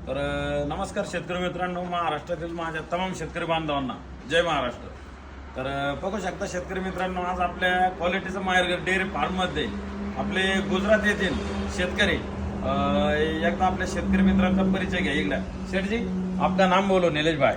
तर नमस्कार शेतकरी मित्रांनो, महाराष्ट्रातील माझ्या तमाम शेतकरी बांधवांना जय महाराष्ट्र. तर बघू शकता शेतकरी मित्रांनो, आज आपल्या क्वालिटीचं माहेरघर डेअरी फार्ममध्ये आपले गुजरात येथील शेतकरी एकदा आपल्या शेतकरी मित्रांचा परिचय घ्या. इकडे शेठजी, आपका नाम बोलो. नीलेश भाई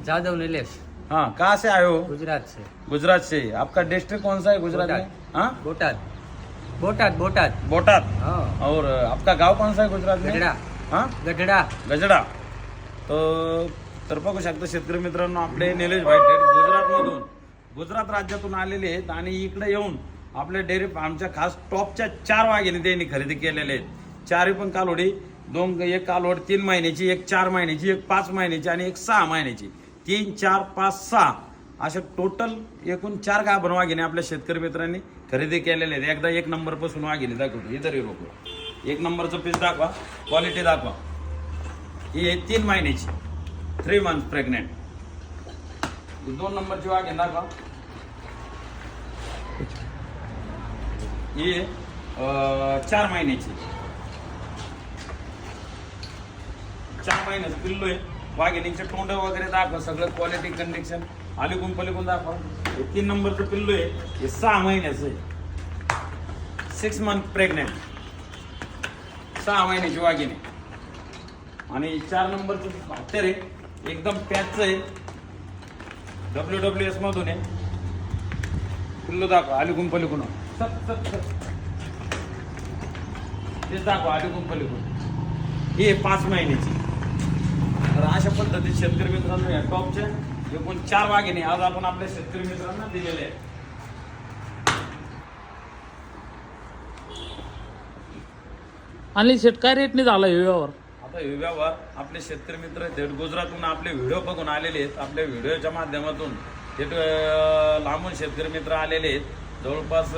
जादव नीलेश. हाँ, कहाँ से आए हो? गुजरात से. गुजरात से. आपका डिस्ट्रिक्ट कौन सा है गुजरात में? हाँ, बोटाद. बोटाद. बोटाद. बोटाद. हाँ. और आपका गांव कौन सा है गुजरात में? गजड़ा. हाँ, गजड़ा. गजडा. तर बघू शकता शेतकरी मित्रांनो, आपले निलेश भाई गुजरातमधून, गुजरात राज्यातून आलेले आहेत आणि इकडे येऊन आपल्या डेअरी फार्मच्या खास टॉपच्या 4 वाघिणी त्यांनी खरेदी केलेले आहेत. 4ही पण कालोडी, एक कालोड 3 महिन्याची, एक 4 महिन्याची, एक 5 महिन्याची आणि एक 6 महिन्याची. 3, 4, 5, 6 अशा टोटल एकूण 4 गाभण वाघिणी आपल्या शेतकरी मित्रांनी खरेदी केलेले आहेत. एकदा 1 नंबर पासून वाघिणी दाखवतो. इधर ही रोको. 1 नंबरचं पीस दाखवा, क्वालिटी दाखवा. ही आहे 3 महिन्याची, 3 मंथ प्रेग्नेंट. 2 नंबरची वाघिणी दाखवा. ही 4 महिन्याची, 4 महिन्याचं पिल्लू आहे. वाघिणीचे तोंड वगैरे दाखवा, सगळं क्वालिटी कंडिशन आलीकून पलीकून दाखवा. हे 3 नंबरचं पिल्लू आहे, हे 6 महिन्याचं आहे. 6 मंथ प्रेग्नेंट, 6 महिन्याची वाघिणी. आणि 4 नंबरचं भाकर आहे, एकदम पॅचचं आहे, WWS मधून आहे. पिल्लू दाखवा आलीकून पलीकून, तेच दाखवा आलीकून पलीकून. ही 5 महिन्याची. तर अशा पद्धतीत शेतकरी मित्रांनो या टॉपच्या एकूण 4 वाघिणी आज आपण आपल्या शेतकरी मित्रांना दिलेले आहेत. आणि शेट काय रेटने झाला व्यवहार? आता हे व्यवहार आपले शेतकरी मित्र थेट गुजरातहून आपले व्हिडिओ बघून आलेले आहेत. आपल्या व्हिडिओच्या माध्यमातून थेट लांबून शेतकरी मित्र आलेले आहेत. जवळपास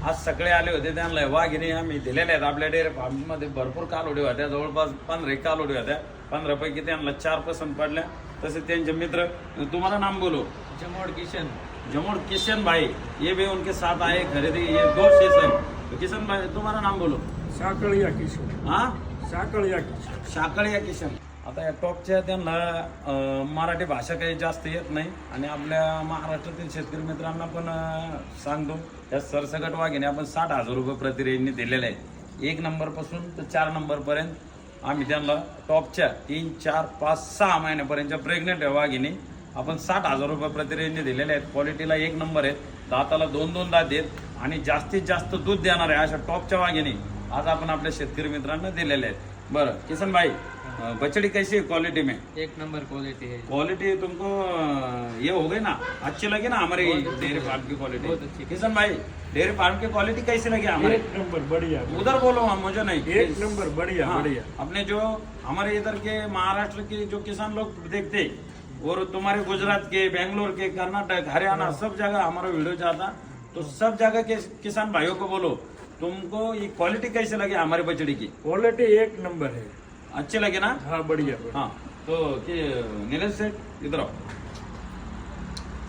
आज सगळे आले होते. त्यांना वाघिणी आम्ही दिलेल्या आहेत. आपल्या डेअरी फार्ममध्ये भरपूर कालोडी होत्या, जवळपास 15 कालोडी होत्या. 15 पैकी त्यांना 4 पसंत पडल्या. तसे त्यांचे मित्र, तुम्हारा नाम बोलो. जमोड़ किशन. जमोड़ किशन भाई, ये भी उनके साथ आए खरीदी. ये 2 सेशन. किशन भाई, तुम्हारा नाम बोलो. साकळिया किशन. हाँ, साकळिया किशन. शाकळिया किशन. आता या टॉपच्या त्यांना मराठी भाषा काही जास्त येत नाही आणि आपल्या महाराष्ट्रातील शेतकरी मित्रांना पण सांगतो, या सरसकट वाघिणी आपण 60,000 रुपये प्रति रेंजने दिलेले आहेत. 1 नंबरपासून तर 4 नंबरपर्यंत आम्ही त्यांना टॉपच्या 3, 4, 5, 6 महिन्यापर्यंतच्या प्रेग्नेंट वाघिणी आपण 60,000 रुपये प्रति रेंजने दिलेले आहेत. क्वालिटीला 1 नंबर आहेत, दाताला 2-2 दात आहेत आणि जास्तीत जास्त दूध देणार आहे अशा टॉपच्या वाघिणी आज आपण आपल्या शेतकरी मित्रांना दिलेले आहेत. बरं किशन भाई, बछड़ी कैसी है क्वालिटी में? 1 नंबर क्वालिटी है. क्वालिटी तुमको ये हो गई ना, अच्छी लगी ना हमारी डेयरी फार्म की बहुत क्वालिटी? अच्छी. किशन भाई, डेयरी फार्म की क्वालिटी कैसी लगी हमारे? 1 नंबर बढ़िया. उधर बोलो, हम मुझे नहीं. 1 नंबर बढ़िया. हाँ, बढ़िया. अपने जो हमारे इधर के महाराष्ट्र के जो किसान लोग देखते और तुम्हारे गुजरात के, बेंगलोर के, कर्नाटक, हरियाणा, सब जगह हमारा वीडियो जाता, तो सब जगह के किसान भाइयों को बोलो, तुमको ये क्वालिटी कैसे लगी हमारी बछड़ी की? क्वालिटी 1 नंबर है. अच्छे लगे ना? हाँ, बढ़िया. हाँ, तो नीलेश सेठ इधर आओ.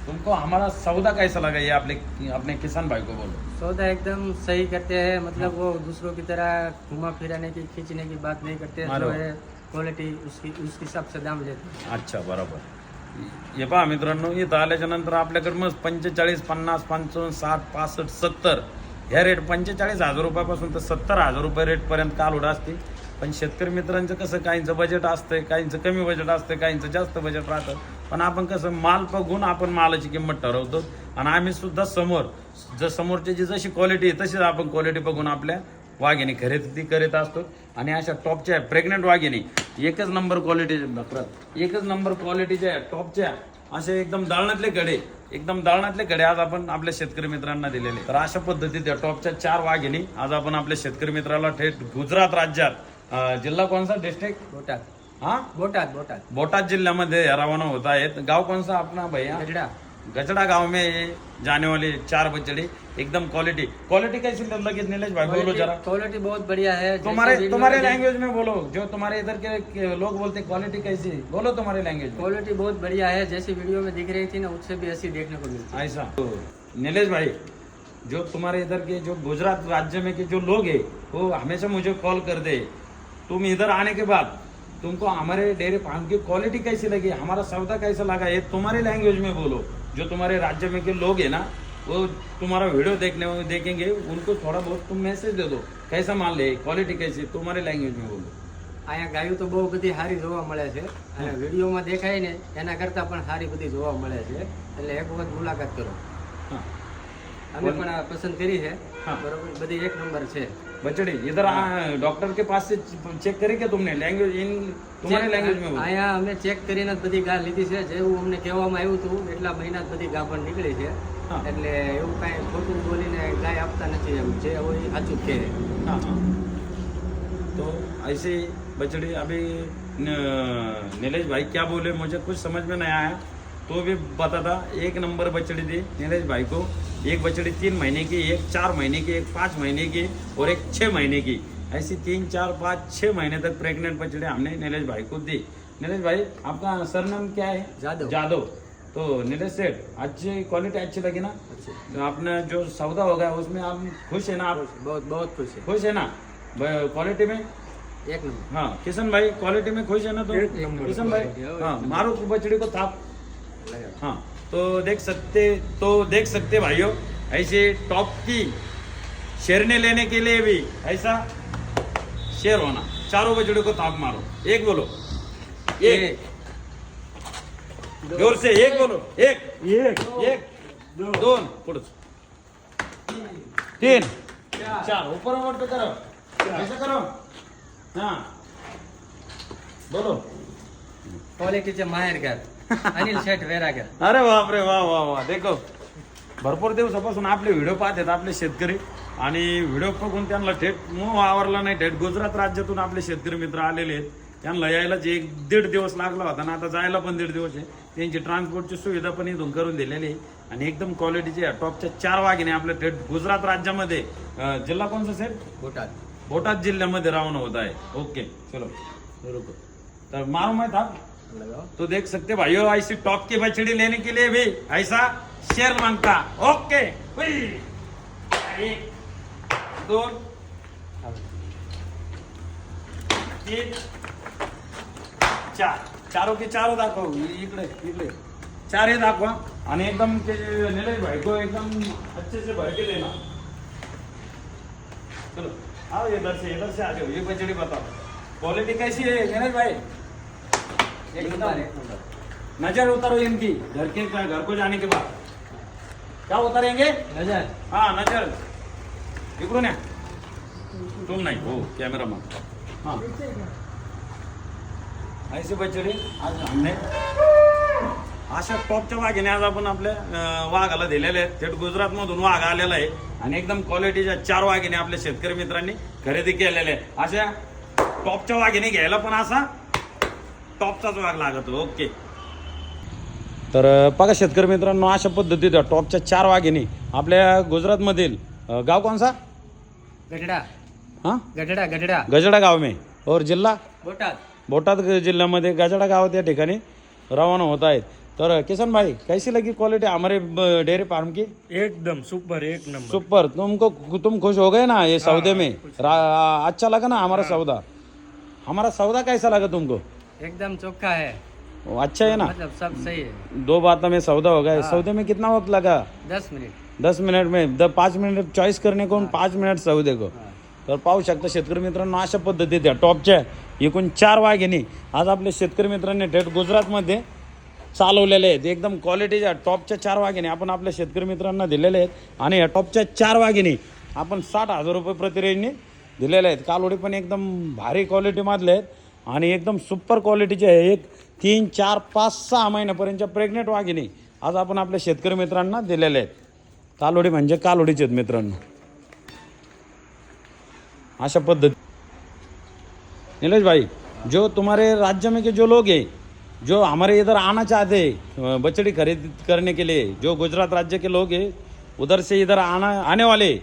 तुमको हमारा सौदा कैसा लगा ये अपने किसान भाई को बोलो. सौदा एकदम सही करते हैं, मतलब वो दूसरों की तरह घुमा फिराने की, खींचने की बात नहीं करते. अरे जो वाह. है क्वालिटी उसकी हिसाब से दाम लेते हैं. अच्छा, बरोबर. हे पहा मित्रांनो, इथं आल्याच्या नंतर आपल्याकडे मग 45, 50, 55, 60, 65, 70 ह्या रेट 45,000 रुपयापासून तर 70,000 रुपये रेटपर्यंत कालोड असते. पण शेतकरी मित्रांचं कसं, काहींचं बजेट असतंय, काहींचं कमी बजेट असतं, काहींचं जास्त बजेट राहतं. पण आपण कसं माल बघून आपण मालाची किंमत ठरवतो आणि आम्ही सुद्धा समोरची जशी क्वालिटी आहे तशीच आपण क्वालिटी बघून आपल्या वाघिणी खरेदी करीत असतो. आणि अशा टॉपच्या प्रेग्नेंट वाघिणी 1 नंबर क्वालिटीच्या बकरा, 1 नंबर क्वालिटीच्या टॉपच्या असे एकदम दाळणातले कडे आज आपण आपल्या शेतकरी मित्रांना दिलेले. तर अशा पद्धतीत या टॉपच्या 4 वाघिणी आज आपण आपल्या शेतकरी मित्राला थेट गुजरात राज्यात, जिल्हा कोणसा, डिस्ट्रिक्ट बोटाद. हाँ, बोटाद. बोटाद. बोटाद जिल्ह्यामध्ये रवाना होत आहेत. गाव कौन सा अपना भैया? गजड़ा. गजड़ा गांव में ये जाने वाली 4 बछड़ी एकदम क्वालिटी कैसी लगी नीलेश भाई? बोलो जरा. क्वालिटी बहुत बढ़िया है. जैसे तुम्हारे वीडियो में लैंग्वेज में बोलो, जो तुम्हारे इधर के लोग बोलते क्वालिटी कैसी, बोलो तुम्हारे लैंग्वेज में. क्वालिटी बहुत बढ़िया है, जैसी वीडियो में दिख रही थी ना, उससे भी ऐसी देखने को मिलती है. ऐसा तो नीलेश भाई, जो तुम्हारे इधर के जो गुजरात राज्य में के जो लोग हैं वो हमेशा मुझे कॉल करते हैं तुम इधर आने के बाद तुमको हमारे डेयरी फार्म की क्वालिटी कैसी लगी, हमारा सौदा कैसा लगा, ये तुम्हारी लैंग्वेज में बोलो। जो तुम्हारे राज्य में के लोग है ना वो तुम्हारा वीडियो देखेंगे, उनको थोड़ा बहुत तुम मैसेज दे दो कैसा माल ले, क्वालिटी कैसी, तुम्हारी लैंग्वेज में बोलो। અહીંયા ગાયું તો બહુ બધી સારી જોવા મળે છે અને વિડીયોમાં દેખાય ને એના કરતાં પણ સારી બધી જોવા મળે છે, એટલે એક વખત મુલાકાત કરો. हाँ અમે પણ આ પસંદ કરી છે. हाँ. બરોબર, બધી એક નંબર છે. बचड़ी इधर डॉक्टर के पास से चेक करी क्या तुमने लैंग्वेज इन तुम्हारे लैंग्वेज में बोलो। અહીંયા અમે ચેક કરીને જ બધી ગા લીધી છે, જેવું અમને કહેવામાં આવ્યું હતું એટલા મહિના જ બધી ગા પણ નીકળી છે. હા. એટલે એવું કાંઈ ખોટું બોલીને ગાય આપતા નથી, એમ જે હોય એ સાચું જ કહે. हाँ हाँ तो ऐसे ही बचड़ी अभी नीलेश भाई क्या बोले मुझे कुछ समझ में नहीं आया, तो भी बता था। एक नंबर बचड़ी दी नीलेश भाई को, एक बचड़ी 3 महीने की, एक 4 महीने की, एक 5 महीने की और एक 6 महीने की, ऐसी 3, 4, 5, 6 महीने तक प्रेग्नेंट बचड़ी हमने नीलेश भाई को दी। नीलेश भाई आपका सरनाम क्या है? जादव. जादव। तो नीलेश सेठ अच्छी क्वालिटी अच्छी लगी ना? अच्छी. तो आपने जो सौदा होगा उसमें आप खुश है ना? आप बहुत बहुत खुश है. खुश है ना क्वालिटी में? एक नंबर. हाँ किशन भाई क्वालिटी में खुश है ना? तो एक नंबर. किशन भाई हाँ मारो बचड़ी को थाप। लगा. हाँ तो देख सकते भाइयों, ऐसे टॉप की शेरने लेने के लिए भी ऐसा शेर होना। चारों बचड़ों को थाप मारो, एक बोलो, एक जोर से एक बोलो, एक एक दोन पुढे 3 4 ऊपर ऊपर पे करो, ऐसा करो। हाँ बोलो। क्वालिटीचे माहेरघर अनिल शेठ वेरागर. अरे बापरे वा वा वा. देखो भरपूर दिवसापासून आपले व्हिडिओ पाहतात आपले शेतकरी, आणि व्हिडिओ बघून त्यांना थेट मूळ आवरला नाही, थेट गुजरात राज्यातून आपले शेतकरी मित्र आलेले आहेत. त्यांना यायलाच 1-1.5 दिवस लागला होता ना, आता जायला पण 1.5 दिवस आहे. त्यांची ट्रान्सपोर्टची सुविधा पण इथून करून दिलेली आहे आणि एकदम क्वालिटीचे टॉपच्या 4 वाघिणी आपल्या थेट गुजरात राज्यामध्ये जिल्हा कोणचा सर? बोटाद. बोटाद जिल्ह्यामध्ये रवाना होत आहे. ओके चलो रुको. तर मारो मैं था लगाओ. तो देख सकते भाइयों, ऐसी टॉप की बछड़ी लेने के लिए भी ऐसा शेर मांगता. ओके हुई. 1 2 3 4 चारों के चारों दाखव. इकडे इकडे 4 हे दाखवा आणि एकदम ते नीलेश भाई को एकदम अच्छे से भर के देना. चलो आओ इधर से आ जाओ. ये बछड़ी बताओ क्वालिटी कैसी है नीलेश भाई? एक नंबर, एक नंबर. नजर उतारो इनकी घर को जाने के बाद. क्या उतारेंगे? नजर. हाँ नजर इकडून या. तुम नहीं हो कॅमेरामॅन. हाँ ऐसे बछड़ी आज हमने अशा टॉपच्या वाघिने आज आपण आपल्या वाघाला दिलेले आहेत. थेट गुजरात मधून वाघ आलेला आहे आणि एकदम क्वालिटीच्या 4 वाघिने आपल्या शेतकरी मित्रांनी खरेदी केलेल्या आहे. अशा टॉपच्या वाघिने घ्यायला पण असा टॉपचाच वाघ लागतो. ओके तर बघा शेतकरी मित्रांनो, अशा पद्धतीच्या टॉपच्या 4 वाघिणी आपल्या गुजरातमधील गाव कोणसा? गढडा. हां गढडा गढडा. गजडा गाव में और जिल्हा बोटाद. बोटाद जिल्ह्यामध्ये गजडा गावात या ठिकाणी रवाना होत आहेत. तर किशन भाई कैसी लगी क्वालिटी हमारे डेयरी फार्म की? एकदम सुपर, एक नंबर. सुपर. तुम खुश हो गए ना ये सौदे में? अच्छा लगा ना हमारा सौदा? हमारा सौदा कैसा लगा तुमको? एकदम चोखा है. अच्छा है ना? मतलब सब सही है. 2 बातों में सौदा हो गया. सौदे में कितना वक्त लगा? 10 मिनिट. 10 मिनिट में 5 मिनिट चॉईस करने को 5 मिनिट सौदे को. तर पाहू शकता शेतकरी मित्रांनो, अशा पद्धतीच्या टॉपच्या एकूण 4 वाघिणी आज आपल्या शेतकरी मित्रांनी थेट गुजरातमध्ये चालवलेले आहेत. एकदम क्वालिटीच्या टॉपच्या 4 वाघिणी आपण आपल्या शेतकरी मित्रांना दिलेले आहेत आणि या टॉपच्या 4 वाघिणी आपण 60,000 रुपये प्रति रेंजने दिलेले आहेत. कालोडी पण एकदम भारी क्वालिटीमधले आहेत आणि एकदम सुपर क्वालिटीचे आहे. 1 3 4 5 6 महिन्यापर्यंतच्या प्रेग्नेंट वाघिणी आज आपण आपल्या शेतकरी मित्रांना दिलेले आहेत. कालोडी म्हणजे कालोडीचे आहेत मित्रांनो. अशा पद्धती नीलेश भाई, जो तुम्हारे राज्य में के जो लोग हैं जो हमारे इधर आना चाहते हैं बछड़ी खरीद करने के लिए, जो गुजरात राज्य के लोग हैं उधर से इधर आने वाले,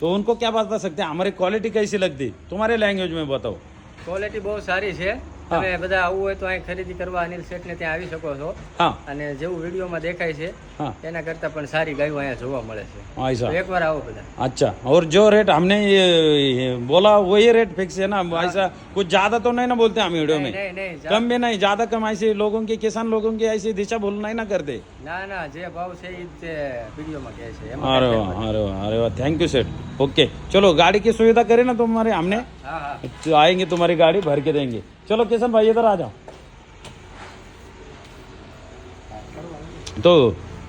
तो उनको क्या बता सकते हैं हमारी क्वालिटी कैसी लगती? तुम्हारे लैंग्वेज में बताओ. क्वालिटी बहुत सारी है. તમે બધા આવવું હોય તો અહીં ખરીદી કરવા અનિલ શેઠ ને ત્યાં આવી શકો છો हाँ અને જેવું વિડીયોમાં દેખાય છે हाँ એના કરતાં પણ સારી ગાયો અહીંયા જોવા મળે છે ऐसा તો એકવાર આવો બધા अच्छा और जो रेट हमने ये बोला वही रेट फिक्स है ना ऐसा कुछ ज्यादा तो नहीं ना बोलते हम वीडियो में નહીં નહીં कम में नहीं ज्यादा कम ऐसे लोगों के किसान लोगों की ऐसी दिशा भूल नहीं ना करते ના ના જે ભાવ છે એ તે વિડીયોમાં કહે છે એમાં अरे કાંઈ वाह अरे वाह अरे वाह थैंक यू सेठ ओके चलो गाड़ी की सुविधा करें ना तुम्हारे हमने હા હા तो आएंगे तुम्हारी गाड़ी भर के देंगे चलो किशन भाई इधर आ जाओ तो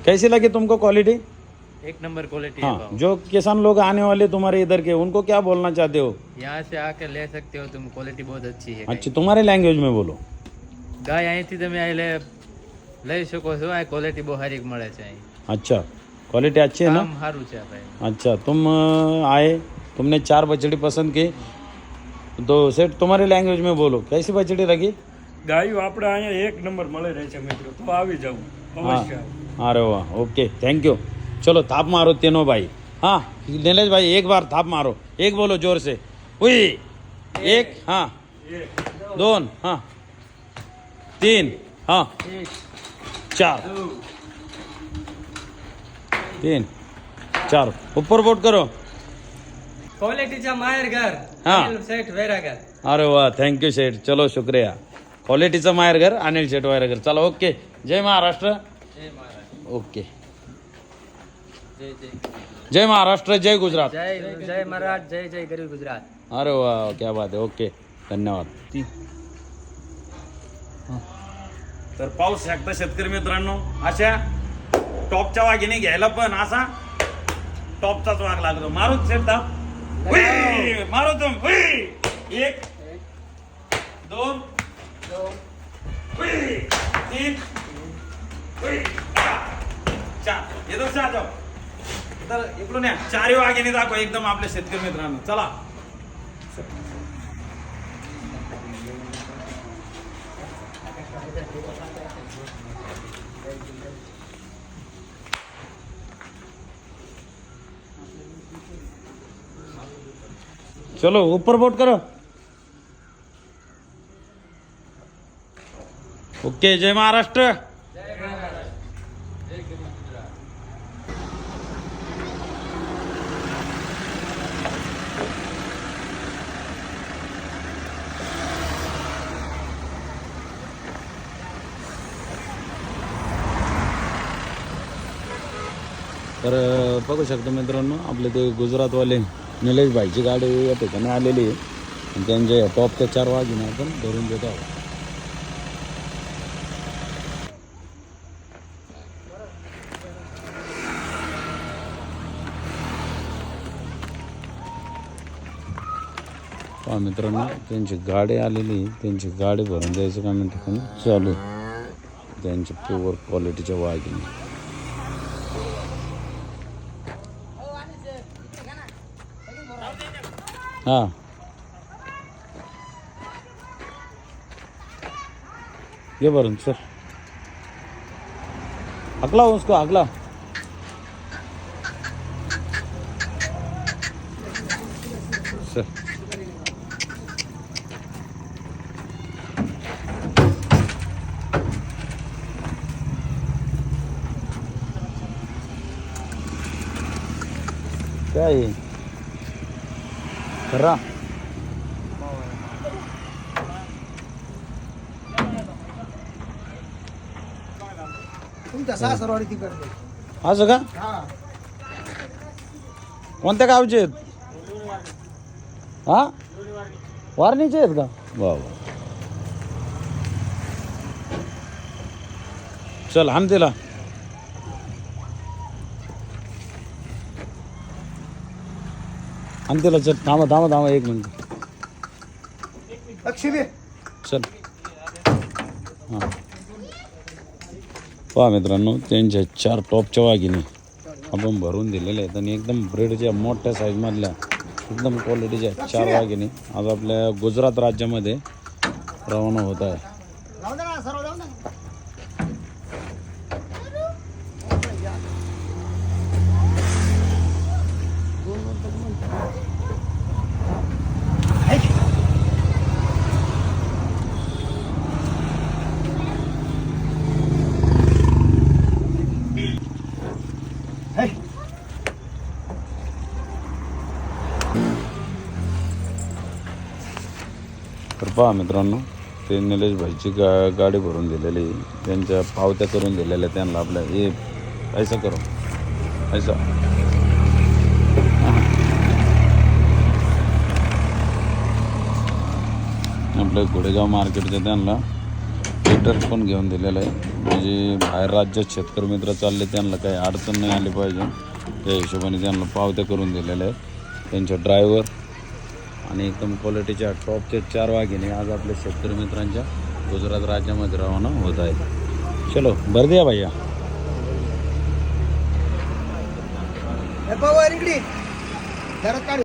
कैसी लगी तुमको क्वालिटी एक नंबर क्वालिटी हाँ जो किसान लोग आने वाले तुम्हारे इधर के उनको क्या बोलना चाहते हो यहाँ से आके ले सकते हो तुम क्वालिटी बहुत अच्छी है अच्छा तुम्हारे लैंग्वेज में बोलो ગાય અહીંથી તમે અહીં લઈ શકો છો આ ક્વોલિટી બહુ સારી મળે છે અહીં अच्छा क्वालिटी अच्छी है ना કામ સારું છે ભાઈ अच्छा तुम आए तुमने 4 बछड़ी पसंद की तो सेठ तुम्हारे लैंग्वेज में बोलो कैसी बछड़ी लगी ગાયું આપણે અહીંયા એક નંબર મળે રહે છે મિત્રો તો આવી જવું हाँ અવશ્ય આવો. अरे वाह ओके थैंक यू चलो थाप मारो तीनों भाई हाँ नीलेश भाई एक बार थाप मारो एक बोलो जोर से हुई एक हाँ दोन हाँ तीन हाँ चार तीन चार ऊपर वोट करो क्वालिटीचा माहेर घर हा. अनिल सेठ वैरागर अरे वाह थँक यू शेठ चलो शुक्रिया क्वालिटीचं माहेरघर अनिल शेठ वायरघर चला ओके जय महाराष्ट्र जय महाराज ओके जय जय जय महाराष्ट्र जय गुजरात जय जय महाराज जय जय गरीब गुजरात अरे वाह क्या बात आहे ओके धन्यवाद तर पाऊस शकता शेतकरी मित्रांनो अशा टॉपच्या वाघिणी घ्यायला पण असा टॉपचाच वाघ लागतो मारू शेत मारू तुम हुई. एक दोन हुई. तीन हुई. चार हे दोन चार जाऊ तर इकडून या चारही वाघिणी दाखवा एकदम आपल्या शेतकरी मित्रांनो चला चलो ऊपर वोट करो ओके जय महाराष्ट्र तर बघू शकतो मित्रांनो आपले ते गुजरातवाले निलेश भाईची गाडी या ठिकाणी आलेली आहे आणि त्यांच्या टॉपच्या 4 वाघिणी आपण धरून देतो आहोत पहा मित्रांनो त्यांची गाडी आलेली आहे त्यांची गाडी भरून द्यायचं काम या ठिकाणी चालू आहे त्यांची प्युअर क्वालिटीच्या वाघिणी हाँ ये भरून सर अगला उसको अगला सर क्या है खरा तुमच्या सासरवाडी तिकडे असं का हा कोणत्या गावचे आहेत हा वारणीचे आहेत का वा वा चल आण तिला आण तिला चल थांबा थांबा थांबा 1 मिनिट लक्ष्मी चल हां पहा मित्रांनो त्यांच्या 4 टॉपच्या वाघिणी आपण भरून दिलेल्या आहेत आणि एकदम ब्रेडच्या मोठ्या साईजमधल्या एकदम क्वालिटीच्या 4 वाघिणी आज आपल्या गुजरात राज्यामध्ये रवाना होत आहे जाऊ दे ना सर्व जाऊ दे तर पहा मित्रांनो, ते निलेश भाईची गाडी भरून दिलेली, त्यांच्या पावत्या करून दिलेल्या त्यांना. आपल्या हे ऐसा करो ऐसा. आपल्या घोडेगाव मार्केटच्या त्यांना थिएटर पण घेऊन दिलेलं आहे, म्हणजे बाहेर राज्यात शेतकरी मित्र चालले त्यांना काही अडचण नाही आली पाहिजे त्या हिशोबाने त्यांना पावत्या करून दिलेल्या आहेत. त्यांच्या ड्रायव्हर आणि एकदम क्वालिटीच्या टॉपचे 4 वाघिणी आज आपल्या शेतकरी मित्रांच्या गुजरात राज्यामध्ये रवाना होत आहेत. चलो भर द्या भैया. हे पवार इकडे घरात काढ.